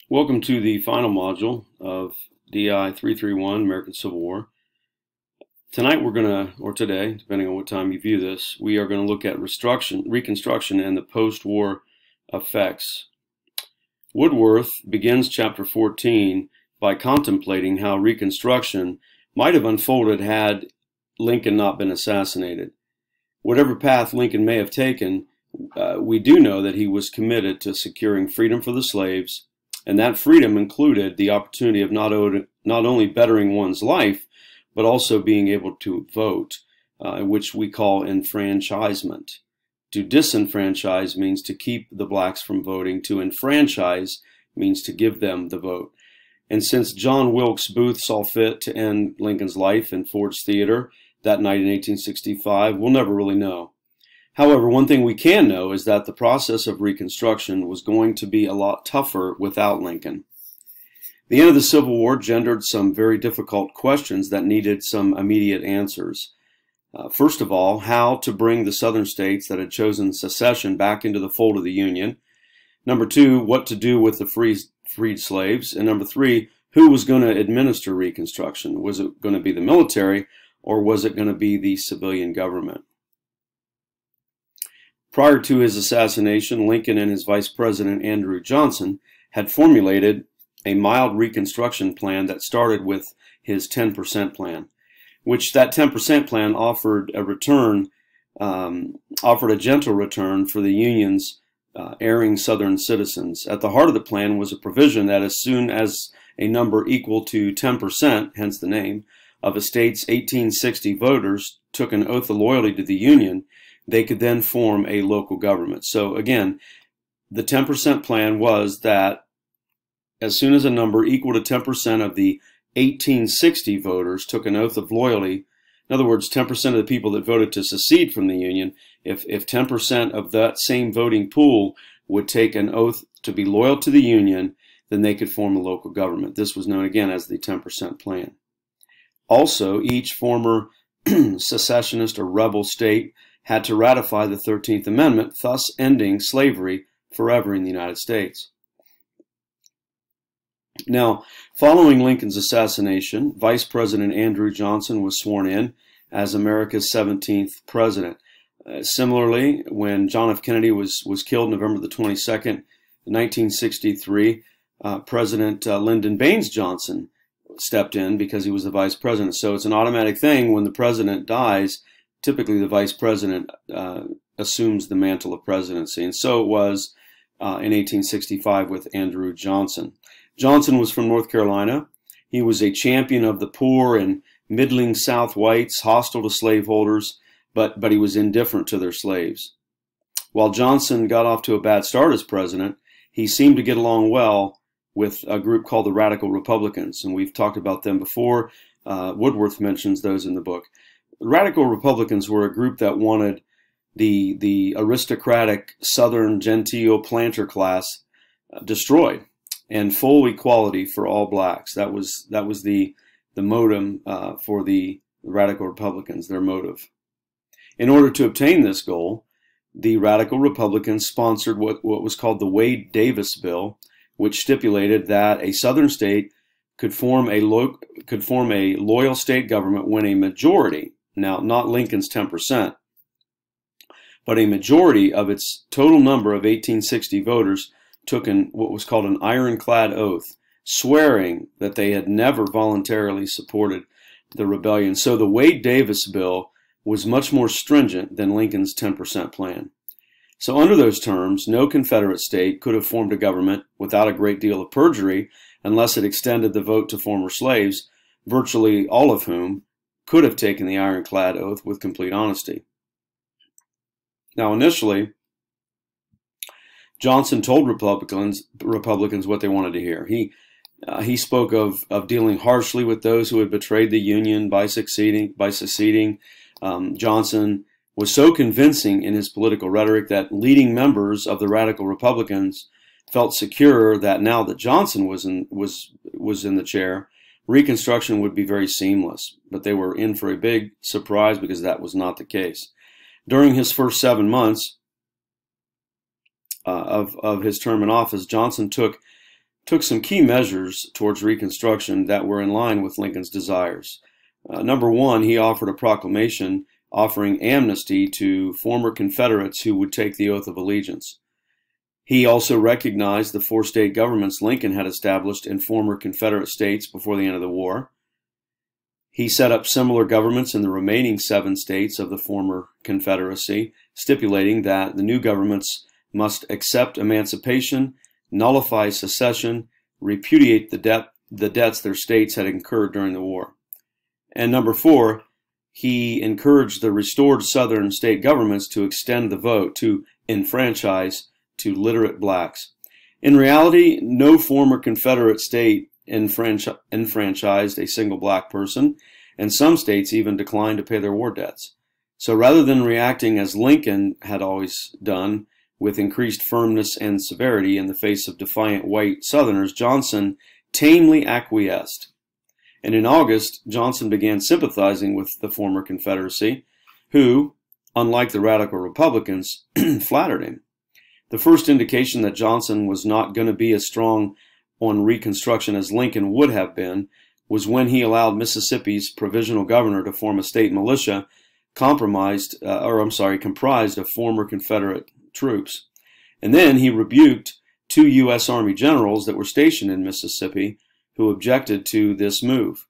Welcome to the final module of DI 331, American Civil War. Tonight or today, depending on what time you view this, we are going to look at Reconstruction and the post-war effects. Woodworth begins chapter 14 by contemplating how Reconstruction might have unfolded had Lincoln not been assassinated. Whatever path Lincoln may have taken, we do know that he was committed to securing freedom for the slaves, and that freedom included the opportunity of not only bettering one's life, but also being able to vote, which we call enfranchisement. To disenfranchise means to keep the blacks from voting. To enfranchise means to give them the vote. And since John Wilkes Booth saw fit to end Lincoln's life in Ford's Theater that night in 1865, we'll never really know. However, one thing we can know is that the process of Reconstruction was going to be a lot tougher without Lincoln. The end of the Civil War gendered some very difficult questions that needed some immediate answers. First of all, how to bring the southern states that had chosen secession back into the fold of the Union. Number two, what to do with the freed slaves. And number three, who was going to administer Reconstruction? Was it going to be the military, or was it going to be the civilian government? Prior to his assassination, Lincoln and his Vice President Andrew Johnson had formulated a mild Reconstruction plan that started with his 10% plan, which that 10% plan offered a gentle return for the Union's erring Southern citizens. At the heart of the plan was a provision that as soon as a number equal to 10%, hence the name, of a state's 1860 voters took an oath of loyalty to the Union, they could then form a local government. So again, the 10% plan was that as soon as a number equal to 10% of the 1860 voters took an oath of loyalty, in other words, 10% of the people that voted to secede from the Union, if 10% of that same voting pool would take an oath to be loyal to the Union, then they could form a local government. This was known again as the 10% plan. Also, each former secessionist or rebel state had to ratify the 13th Amendment, thus ending slavery forever in the United States. Now, following Lincoln's assassination, Vice President Andrew Johnson was sworn in as America's 17th president. Similarly, when John F. Kennedy was killed November the 22nd, 1963, President Lyndon Baines Johnson stepped in because he was the vice president. So it's an automatic thing when the president dies. Typically, the vice president assumes the mantle of presidency, and so it was in 1865 with Andrew Johnson. Johnson was from North Carolina. He was a champion of the poor and middling South whites, hostile to slaveholders, but he was indifferent to their slaves. While Johnson got off to a bad start as president, he seemed to get along well with a group called the Radical Republicans, and we've talked about them before. Woodworth mentions those in the book. Radical Republicans were a group that wanted the aristocratic Southern genteel planter class destroyed and full equality for all blacks. That was the motive for the Radical Republicans, their motive. In order to obtain this goal, the Radical Republicans sponsored what was called the Wade-Davis Bill, which stipulated that a Southern state could form a loyal state government when a majority, now not Lincoln's 10%, but a majority of its total number of 1860 voters took what was called an ironclad oath, swearing that they had never voluntarily supported the rebellion. So the Wade-Davis Bill was much more stringent than Lincoln's 10% plan. So under those terms, no Confederate state could have formed a government without a great deal of perjury unless it extended the vote to former slaves, virtually all of whom could have taken the ironclad oath with complete honesty. Now, initially, Johnson told Republicans what they wanted to hear. He spoke of dealing harshly with those who had betrayed the Union by seceding. Johnson was so convincing in his political rhetoric that leading members of the Radical Republicans felt secure that now that Johnson was in the chair, Reconstruction would be very seamless. But they were in for a big surprise because that was not the case. During his first 7 months of his term in office, Johnson took took some key measures towards Reconstruction that were in line with Lincoln's desires. Number one, he offered a proclamation offering amnesty to former Confederates who would take the oath of allegiance. He also recognized the 4 state governments Lincoln had established in former Confederate states before the end of the war. He set up similar governments in the remaining 7 states of the former Confederacy, stipulating that the new governments must accept emancipation, nullify secession, repudiate the debts their states had incurred during the war. And number 4, he encouraged the restored Southern state governments to extend the vote, to enfranchise to literate blacks. In reality, no former Confederate state enfranchised a single black person, and some states even declined to pay their war debts. So rather than reacting as Lincoln had always done, with increased firmness and severity in the face of defiant white Southerners, Johnson tamely acquiesced. And in August, Johnson began sympathizing with the former Confederacy, who, unlike the radical Republicans, flattered him. The first indication that Johnson was not going to be as strong on Reconstruction as Lincoln would have been was when he allowed Mississippi's provisional governor to form a state militia comprised of former Confederate troops. And then he rebuked 2 U.S. Army generals that were stationed in Mississippi who objected to this move.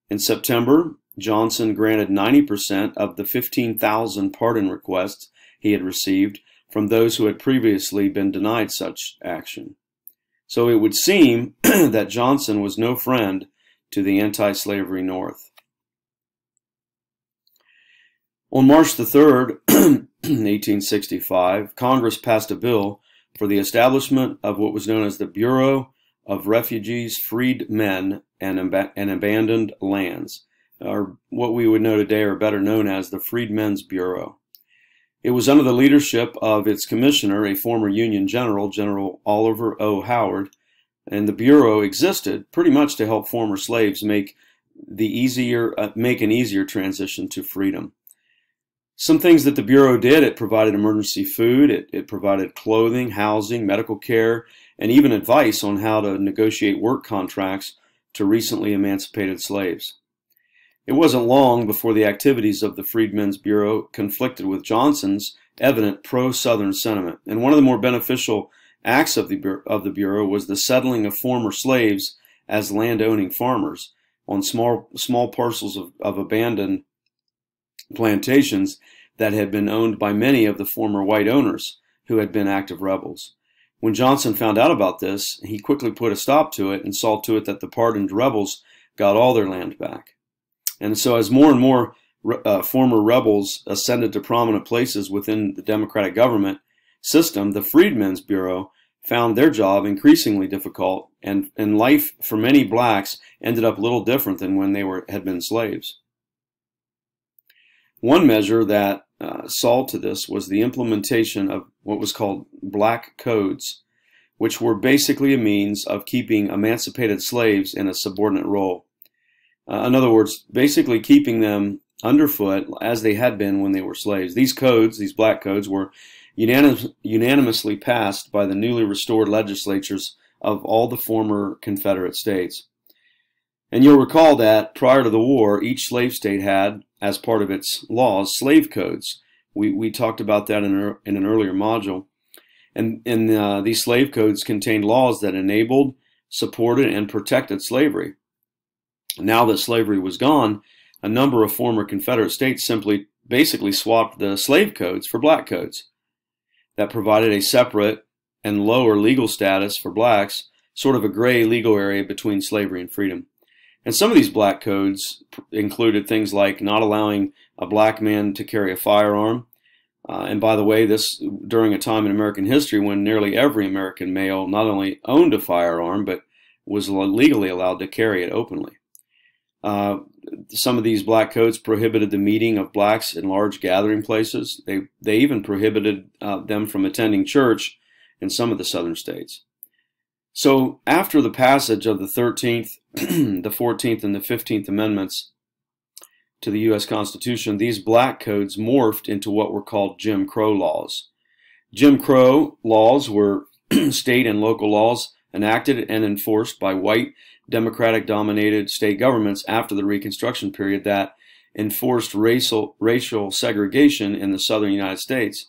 In September, Johnson granted 90% of the 15,000 pardon requests he had received from those who had previously been denied such action. So it would seem that Johnson was no friend to the anti-slavery North. On March the 3rd, 1865, Congress passed a bill for the establishment of what was known as the Bureau of Refugees, Freed Men, and Abandoned Lands, or what we would know today are better known as the Freedmen's Bureau. It was under the leadership of its commissioner, a former Union general, General Oliver O. Howard, and the Bureau existed pretty much to help former slaves make an easier transition to freedom. Some things that the Bureau did: it provided emergency food, it provided clothing, housing, medical care, and even advice on how to negotiate work contracts to recently emancipated slaves. It wasn't long before the activities of the Freedmen's Bureau conflicted with Johnson's evident pro-Southern sentiment, and one of the more beneficial acts of the Bureau was the settling of former slaves as land-owning farmers on small parcels of abandoned plantations that had been owned by many of the former white owners who had been active rebels. When Johnson found out about this, he quickly put a stop to it and saw to it that the pardoned rebels got all their land back. And so as more and more former rebels ascended to prominent places within the democratic government system, the Freedmen's Bureau found their job increasingly difficult, and life for many blacks ended up little different than when they had been slaves. One measure that saw to this was the implementation of what was called black codes, which were basically a means of keeping emancipated slaves in a subordinate role. In other words, basically keeping them underfoot as they had been when they were slaves. These codes, these black codes, were unanimously passed by the newly restored legislatures of all the former Confederate states. And you'll recall that prior to the war, each slave state had, as part of its laws, slave codes. We talked about that in an earlier module. And these slave codes contained laws that enabled, supported, and protected slavery. Now that slavery was gone, a number of former Confederate states basically swapped the slave codes for black codes that provided a separate and lower legal status for blacks, sort of a gray legal area between slavery and freedom. And some of these black codes included things like not allowing a black man to carry a firearm. And by the way, this during a time in American history when nearly every American male not only owned a firearm, but was legally allowed to carry it openly. Some of these black codes prohibited the meeting of blacks in large gathering places. They even prohibited them from attending church in some of the southern states. So after the passage of the 13th, the 14th, and the 15th Amendments to the U.S. Constitution, these black codes morphed into what were called Jim Crow laws. Jim Crow laws were state and local laws enacted and enforced by white Democratic-dominated state governments after the Reconstruction period that enforced racial segregation in the southern United States.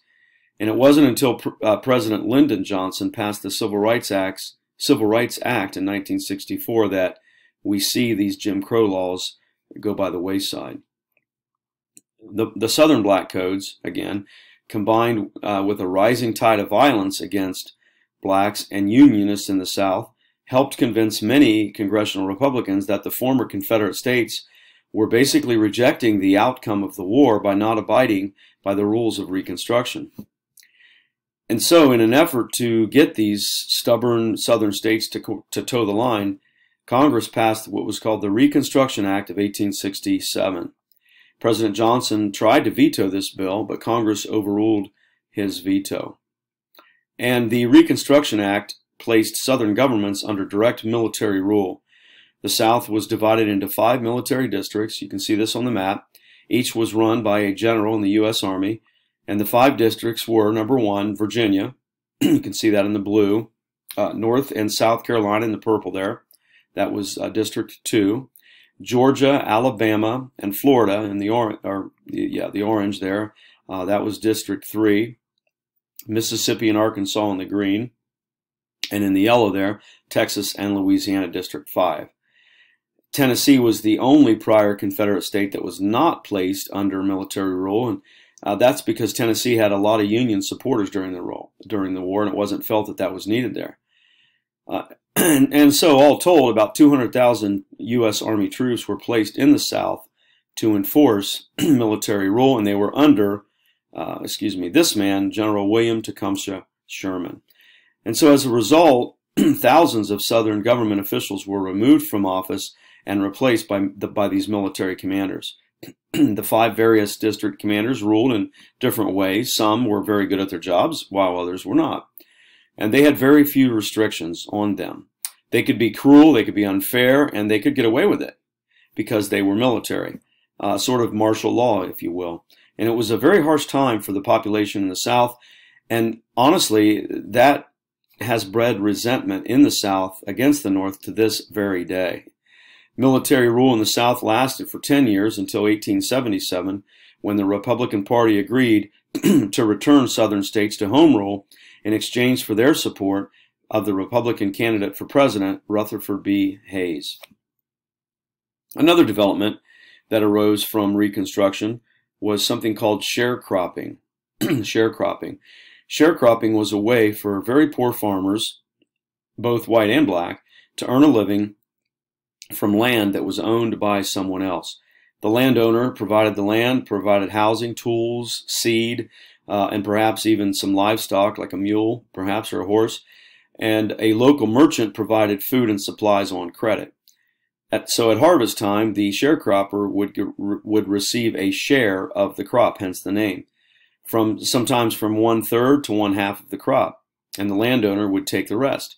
And it wasn't until President Lyndon Johnson passed the Civil Rights Act in 1964 that we see these Jim Crow laws go by the wayside. The Southern Black Codes, again, combined with a rising tide of violence against blacks and Unionists in the South, helped convince many congressional Republicans that the former Confederate states were basically rejecting the outcome of the war by not abiding by the rules of Reconstruction. And so, in an effort to get these stubborn Southern states to toe the line, Congress passed what was called the Reconstruction Act of 1867. President Johnson tried to veto this bill, but Congress overruled his veto. And the Reconstruction Act placed Southern governments under direct military rule. The South was divided into 5 military districts. You can see this on the map. Each was run by a general in the U.S. Army. And the 5 districts were, number 1, Virginia. You can see that in the blue. North and South Carolina in the purple there. That was District 2. Georgia, Alabama, and Florida in the orange there. That was District 3. Mississippi and Arkansas in the green. And in the yellow there, Texas and Louisiana, District 5. Tennessee was the only prior Confederate state that was not placed under military rule, and that's because Tennessee had a lot of Union supporters during the war, and it wasn't felt that that was needed there. And so, all told, about 200,000 U.S. Army troops were placed in the South to enforce military rule, and they were under, this man, General William Tecumseh Sherman. And so, as a result, thousands of Southern government officials were removed from office and replaced by these military commanders. The 5 various district commanders ruled in different ways. Some were very good at their jobs, while others were not. And they had very few restrictions on them. They could be cruel, they could be unfair, and they could get away with it because they were military, sort of martial law, if you will. And it was a very harsh time for the population in the South. And honestly, that has bred resentment in the South against the North to this very day. Military rule in the South lasted for 10 years until 1877, when the Republican Party agreed to return Southern states to home rule in exchange for their support of the Republican candidate for president, Rutherford B. Hayes. Another development that arose from Reconstruction was something called sharecropping. Sharecropping was a way for very poor farmers, both white and black, to earn a living from land that was owned by someone else. The landowner provided the land, provided housing, tools, seed, and perhaps even some livestock like a mule, perhaps, or a horse. And a local merchant provided food and supplies on credit. So at harvest time, the sharecropper would receive a share of the crop, hence the name, sometimes from 1/3 to 1/2 of the crop, and the landowner would take the rest.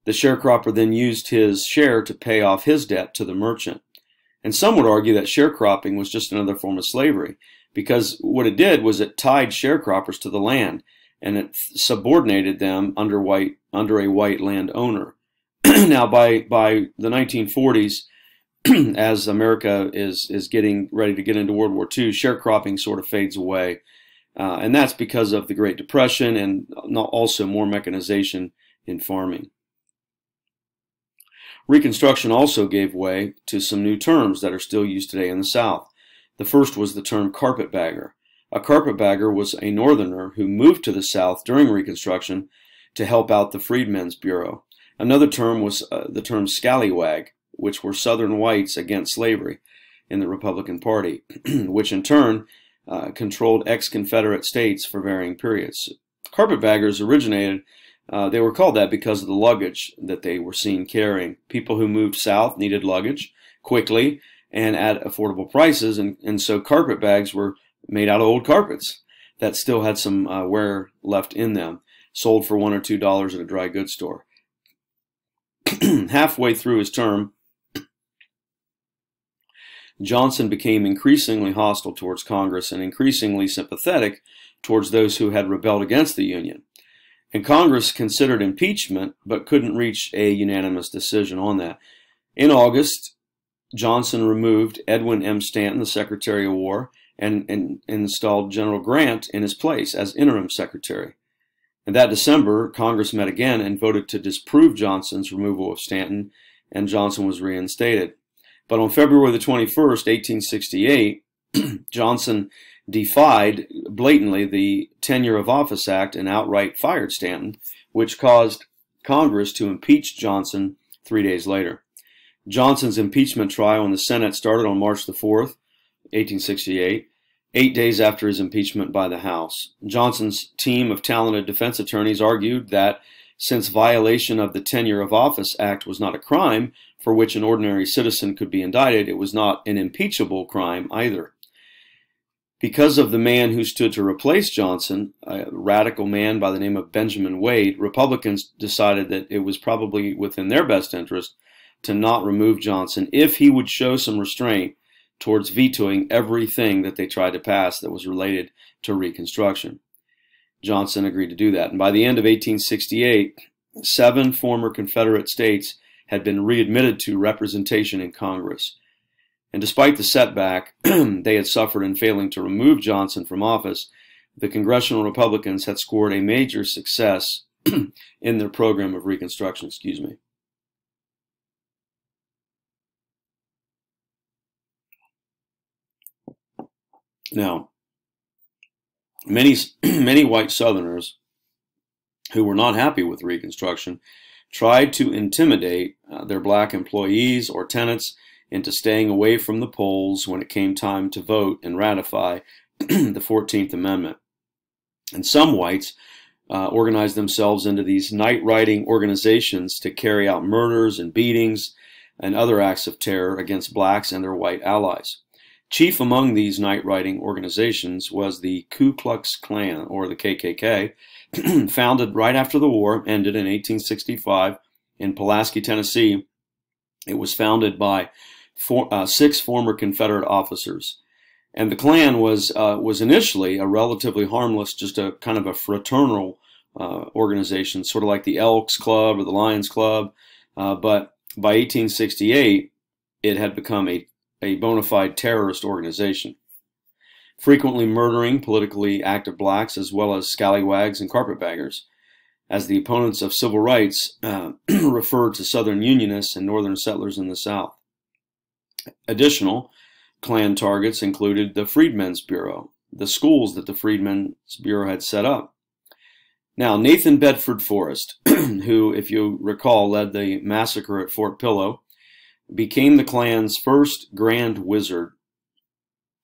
The sharecropper then used his share to pay off his debt to the merchant. And some would argue that sharecropping was just another form of slavery, because what it did was it tied sharecroppers to the land, and it subordinated them under a white landowner. Now, by the 1940s, as America is getting ready to get into World War II, sharecropping sort of fades away. And that's because of the Great Depression and also more mechanization in farming. Reconstruction also gave way to some new terms that are still used today in the South. The first was the term carpetbagger. A carpetbagger was a Northerner who moved to the South during Reconstruction to help out the Freedmen's Bureau. Another term was the term scallywag, which were Southern whites against slavery in the Republican Party, which in turn controlled ex-Confederate states for varying periods. Carpetbaggers originated, they were called that because of the luggage that they were seen carrying. People who moved south needed luggage quickly and at affordable prices, and so carpet bags were made out of old carpets that still had some wear left in them, sold for $1 or $2 at a dry goods store. Halfway through his term, Johnson became increasingly hostile towards Congress and increasingly sympathetic towards those who had rebelled against the Union. And Congress considered impeachment, but couldn't reach a unanimous decision on that. In August, Johnson removed Edwin M. Stanton, the Secretary of War, and installed General Grant in his place as interim secretary. And that December, Congress met again and voted to disapprove Johnson's removal of Stanton, and Johnson was reinstated. But on February the 21st, 1868, Johnson defied blatantly the Tenure of Office Act and outright fired Stanton, which caused Congress to impeach Johnson 3 days later. Johnson's impeachment trial in the Senate started on March the 4th, 1868, 8 days after his impeachment by the House. Johnson's team of talented defense attorneys argued that since violation of the Tenure of Office Act was not a crime for which an ordinary citizen could be indicted, it was not an impeachable crime either. Because of the man who stood to replace Johnson, a radical man by the name of Benjamin Wade, Republicans decided that it was probably within their best interest to not remove Johnson if he would show some restraint towards vetoing everything that they tried to pass that was related to Reconstruction. Johnson agreed to do that. And by the end of 1868, 7 former Confederate states had been readmitted to representation in Congress. And despite the setback they had suffered in failing to remove Johnson from office, the congressional Republicans had scored a major success in their program of Reconstruction. Now, many white Southerners who were not happy with Reconstruction tried to intimidate their black employees or tenants into staying away from the polls when it came time to vote and ratify the 14th Amendment. And some whites organized themselves into these night-riding organizations to carry out murders and beatings and other acts of terror against blacks and their white allies. Chief among these night-riding organizations was the Ku Klux Klan, or the KKK, founded right after the war ended in 1865 in Pulaski, Tennessee. It was founded by 6 former Confederate officers. And the Klan was initially a relatively harmless, just a kind of a fraternal organization, sort of like the Elks Club or the Lions Club. But by 1868, it had become a bona fide terrorist organization, frequently murdering politically active blacks as well as scallywags and carpetbaggers, as the opponents of civil rights referred to Southern Unionists and Northern settlers in the South. Additional Klan targets included the Freedmen's Bureau, the schools that the Freedmen's Bureau had set up. Now, Nathan Bedford Forrest, who, if you recall, led the massacre at Fort Pillow, became the Klan's first Grand Wizard.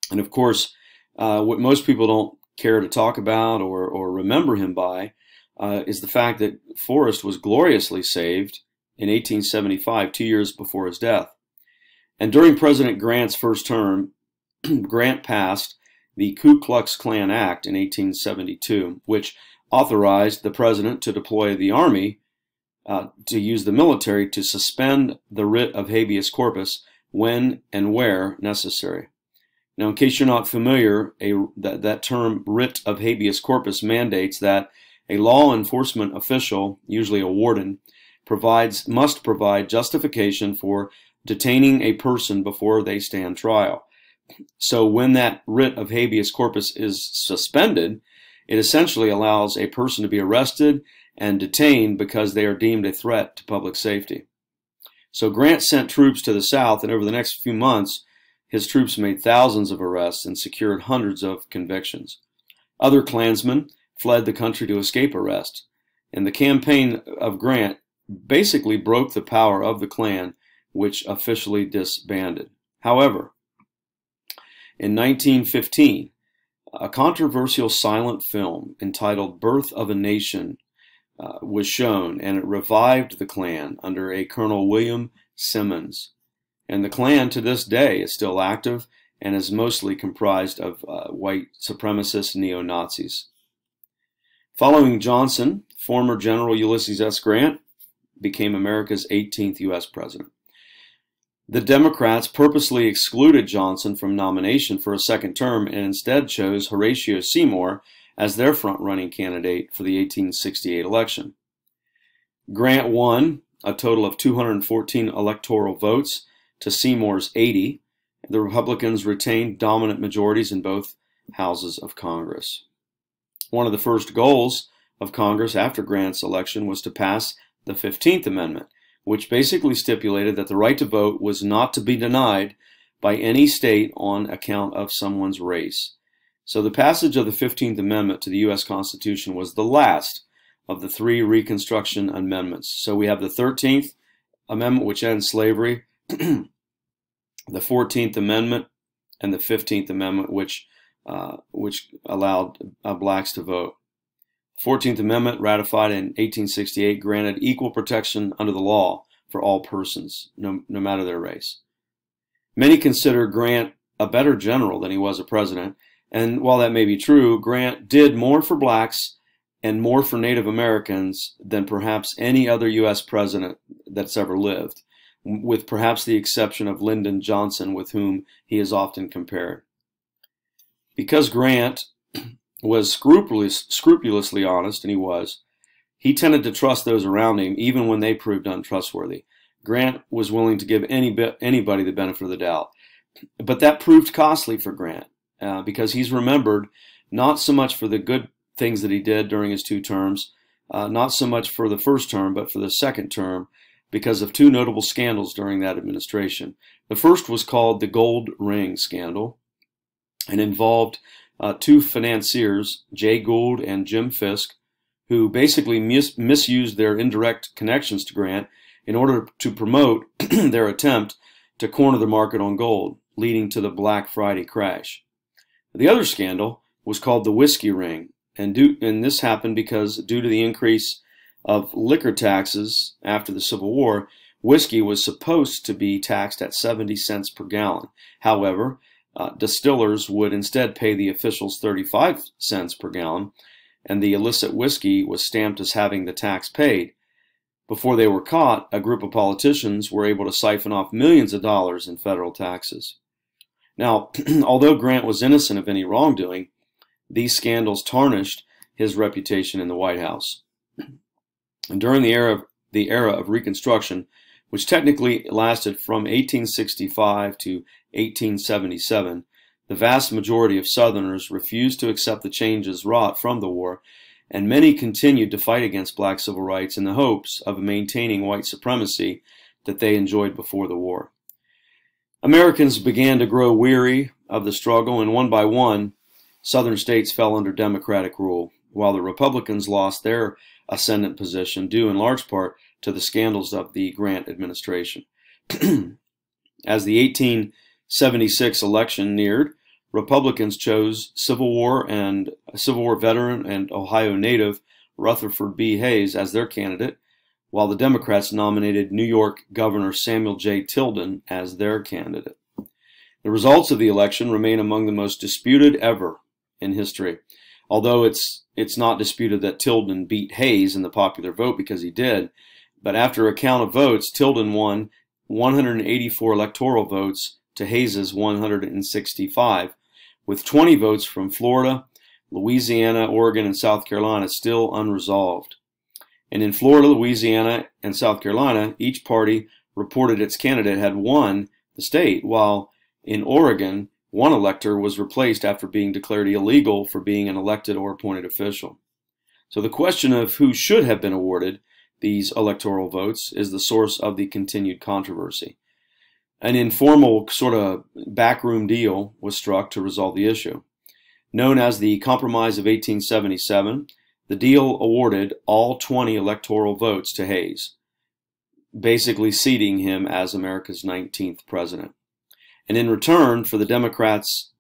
And of course, what most people don't care to talk about or remember him by is the fact that Forrest was gloriously saved in 1875, 2 years before his death. And during President Grant's first term, Grant passed the Ku Klux Klan Act in 1872, which authorized the president to deploy the Army to use the military to suspend the writ of habeas corpus when and where necessary. Now, in case you're not familiar, that term writ of habeas corpus mandates that a law enforcement official, usually a warden, must provide justification for detaining a person before they stand trial. So when that writ of habeas corpus is suspended, it essentially allows a person to be arrested and detained because they are deemed a threat to public safety. So Grant sent troops to the South, and over the next few months, his troops made thousands of arrests and secured hundreds of convictions. Other Klansmen fled the country to escape arrest, and the campaign of Grant basically broke the power of the Klan, which officially disbanded. However, in 1915, a controversial silent film entitled Birth of a Nation was shown, and it revived the Klan under a Colonel William Simmons. And the Klan to this day is still active and is mostly comprised of white supremacist neo-Nazis. Following Johnson, former General Ulysses S. Grant became America's 18th U.S. president. The Democrats purposely excluded Johnson from nomination for a second term and instead chose Horatio Seymour as their front-running candidate for the 1868 election. Grant won a total of 214 electoral votes to Seymour's 80. The Republicans retained dominant majorities in both houses of Congress. One of the first goals of Congress after Grant's election was to pass the 15th Amendment, which basically stipulated that the right to vote was not to be denied by any state on account of someone's race. So the passage of the 15th Amendment to the U.S. Constitution was the last of the three Reconstruction amendments. So we have the 13th Amendment, which ends slavery, the 14th Amendment, and the 15th Amendment, which allowed blacks to vote. 14th Amendment, ratified in 1868, granted equal protection under the law for all persons, no matter their race. Many consider Grant a better general than he was a president, and while that may be true, Grant did more for blacks and more for Native Americans than perhaps any other U.S. president that's ever lived, with perhaps the exception of Lyndon Johnson, with whom he is often compared. Because Grant was scrupulously honest, and he tended to trust those around him even when they proved untrustworthy. Grant was willing to give anybody the benefit of the doubt. But that proved costly for Grant because he's remembered not so much for the good things that he did during his two terms, not so much for the first term, but for the second term, because of two notable scandals during that administration. The first was called the Gold Ring Scandal and involved two financiers, Jay Gould and Jim Fisk, who basically misused their indirect connections to Grant in order to promote their attempt to corner the market on gold, leading to the Black Friday crash. The other scandal was called the Whiskey Ring, and this happened because due to the increase of liquor taxes after the Civil War, whiskey was supposed to be taxed at 70 cents per gallon. However, distillers would instead pay the officials 35 cents per gallon, and the illicit whiskey was stamped as having the tax paid. Before they were caught, a group of politicians were able to siphon off millions of dollars in federal taxes. Now, although Grant was innocent of any wrongdoing, these scandals tarnished his reputation in the White House. And during the era of Reconstruction, which technically lasted from 1865 to 1877, the vast majority of Southerners refused to accept the changes wrought from the war, and many continued to fight against black civil rights in the hopes of maintaining white supremacy that they enjoyed before the war. Americans began to grow weary of the struggle, and one by one, Southern states fell under Democratic rule, while the Republicans lost their ascendant position due in large part to the scandals of the Grant administration. As the 1876 election neared, Republicans chose Civil War veteran and Ohio native Rutherford B. Hayes as their candidate, while the Democrats nominated New York Governor Samuel J. Tilden as their candidate. The results of the election remain among the most disputed ever in history, although it's not disputed that Tilden beat Hayes in the popular vote, because he did. But after a count of votes, Tilden won 184 electoral votes to Hayes's 165, with 20 votes from Florida, Louisiana, Oregon, and South Carolina still unresolved. And in Florida, Louisiana, and South Carolina, each party reported its candidate had won the state, while in Oregon, one elector was replaced after being declared illegal for being an elected or appointed official. So the question of who should have been awarded these electoral votes is the source of the continued controversy. An informal sort of backroom deal was struck to resolve the issue. Known as the Compromise of 1877, the deal awarded all 20 electoral votes to Hayes, basically seating him as America's 19th president. And in return for the Democrats'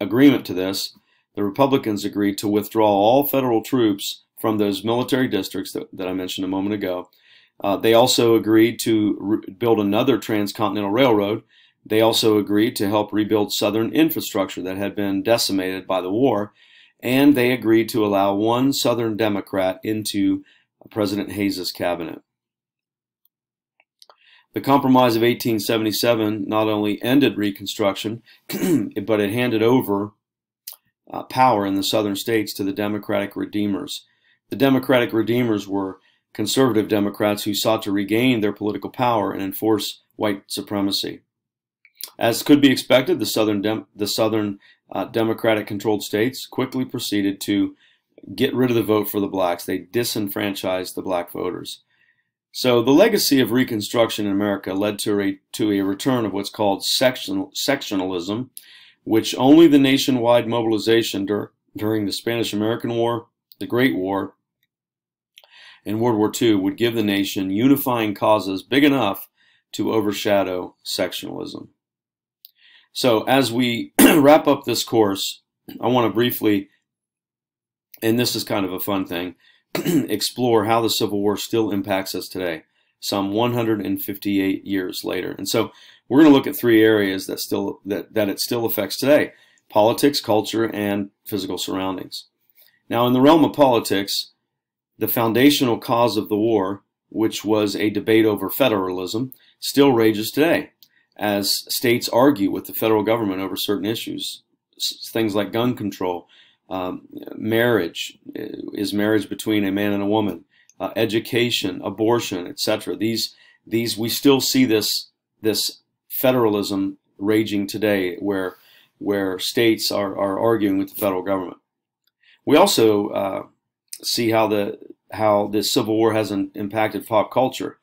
agreement to this, the Republicans agreed to withdraw all federal troops from those military districts that I mentioned a moment ago. They also agreed to build another transcontinental railroad. They also agreed to help rebuild Southern infrastructure that had been decimated by the war. And they agreed to allow one Southern Democrat into President Hayes' cabinet. The Compromise of 1877 not only ended Reconstruction, but it handed over power in the southern states to the Democratic Redeemers. The Democratic Redeemers were conservative Democrats who sought to regain their political power and enforce white supremacy. As could be expected, the southern Democratic-controlled states quickly proceeded to get rid of the vote for the blacks. They disenfranchised the black voters. So the legacy of Reconstruction in America led to a return of what's called sectionalism, which only the nationwide mobilization during the Spanish-American War, the Great War, and World War II would give the nation unifying causes big enough to overshadow sectionalism. So as we wrap up this course, I want to briefly, and this is kind of a fun thing, explore how the Civil War still impacts us today, some 158 years later. And so we're going to look at three areas that it still affects today: politics, culture, and physical surroundings. Now, in the realm of politics, the foundational cause of the war, which was a debate over federalism, still rages today as states argue with the federal government over certain issues, things like gun control, marriage, is marriage between a man and a woman, education, abortion, etc. These we still see this federalism raging today, where states are arguing with the federal government. We also see how the Civil War has impacted pop culture.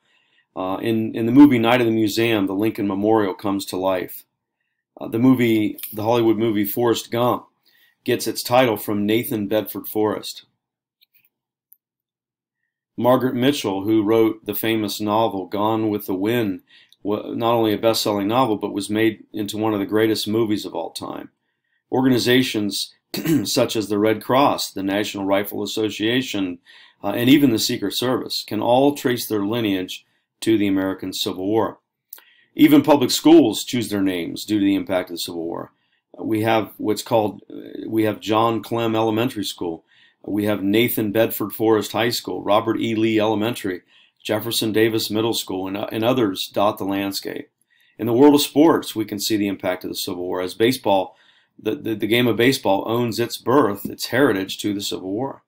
In the movie Night of the Museum, the Lincoln Memorial comes to life. The Hollywood movie Forrest Gump gets its title from Nathan Bedford Forrest. Margaret Mitchell, who wrote the famous novel Gone with the Wind, not only a best-selling novel, but was made into one of the greatest movies of all time. Organizations such as the Red Cross, the National Rifle Association, and even the Secret Service can all trace their lineage to the American Civil War. Even public schools choose their names due to the impact of the Civil War. We have John Clem Elementary School. We have Nathan Bedford Forrest High School, Robert E. Lee Elementary, Jefferson Davis Middle School, and others dot the landscape. In the world of sports, we can see the impact of the Civil War as baseball, the game of baseball, owes its birth, its heritage to the Civil War.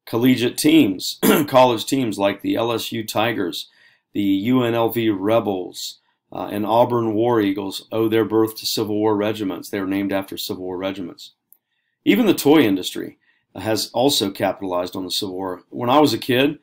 Collegiate teams, college teams like the LSU Tigers, the UNLV Rebels, and Auburn War Eagles owe their birth to Civil War regiments. They were named after Civil War regiments. Even the toy industry has also capitalized on the Civil War. When I was a kid,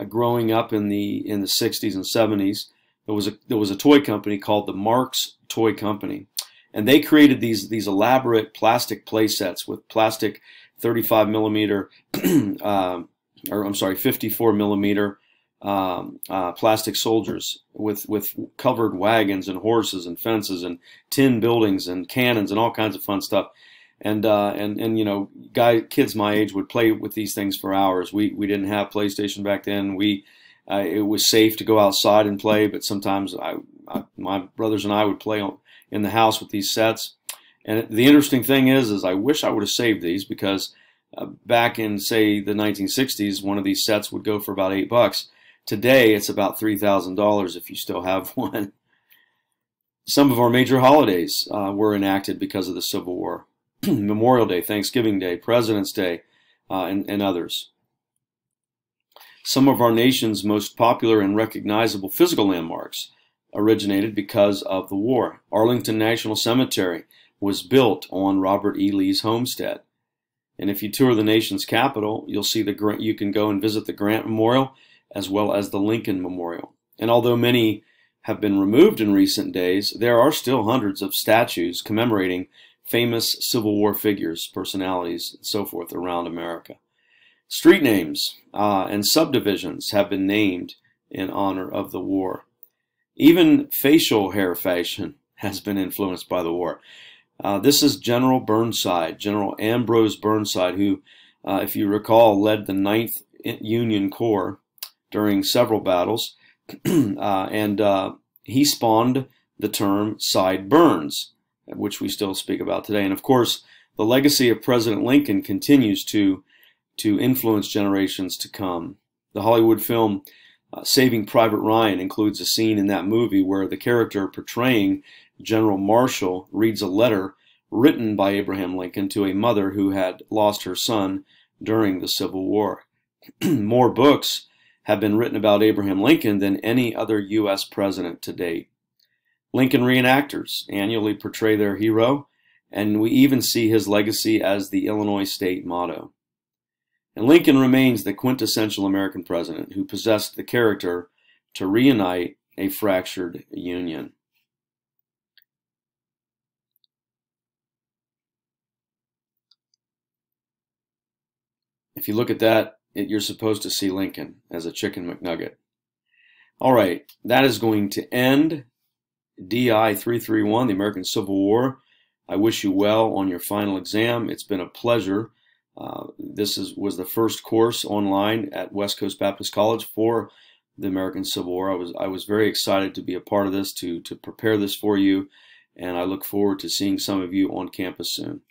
growing up in the 60s and 70s, there was a toy company called the Marx Toy Company, and they created these elaborate plastic play sets with plastic 35 millimeter, 54 millimeter plastic soldiers with covered wagons and horses and fences and tin buildings and cannons and all kinds of fun stuff. And you know, kids my age would play with these things for hours. We didn't have PlayStation back then. It was safe to go outside and play, but sometimes my brothers and I would play in the house with these sets. And the interesting thing is I wish I would have saved these, because back in, say, the 1960s, one of these sets would go for about $8. Today, it's about $3,000 if you still have one. Some of our major holidays were enacted because of the Civil War. Memorial Day, Thanksgiving Day, President's Day, and others. Some of our nation's most popular and recognizable physical landmarks originated because of the war. Arlington National Cemetery was built on Robert E. Lee's homestead. And if you tour the nation's capital, you'll see you can go and visit the Grant Memorial as well as the Lincoln Memorial. And although many have been removed in recent days, there are still hundreds of statues commemorating famous Civil War figures, personalities, and so forth around America. Street names and subdivisions have been named in honor of the war. Even facial hair fashion has been influenced by the war. This is General Burnside, General Ambrose Burnside, who, if you recall, led the 9th Union Corps during several battles, and he spawned the term sideburns, which we still speak about today. And of course, the legacy of President Lincoln continues to influence generations to come. The Hollywood film Saving Private Ryan includes a scene in that movie where the character portraying General Marshall reads a letter written by Abraham Lincoln to a mother who had lost her son during the Civil War. More books have been written about Abraham Lincoln than any other U.S. president to date. Lincoln reenactors annually portray their hero, and we even see his legacy as the Illinois state motto. And Lincoln remains the quintessential American president who possessed the character to reunite a fractured union. If you look at that, you're supposed to see Lincoln as a chicken McNugget. All right, that is going to end DI 331, the American Civil War. I wish you well on your final exam. It's been a pleasure. This was the first course online at West Coast Baptist College for the American Civil War. I was very excited to be a part of this, to prepare this for you, and I look forward to seeing some of you on campus soon.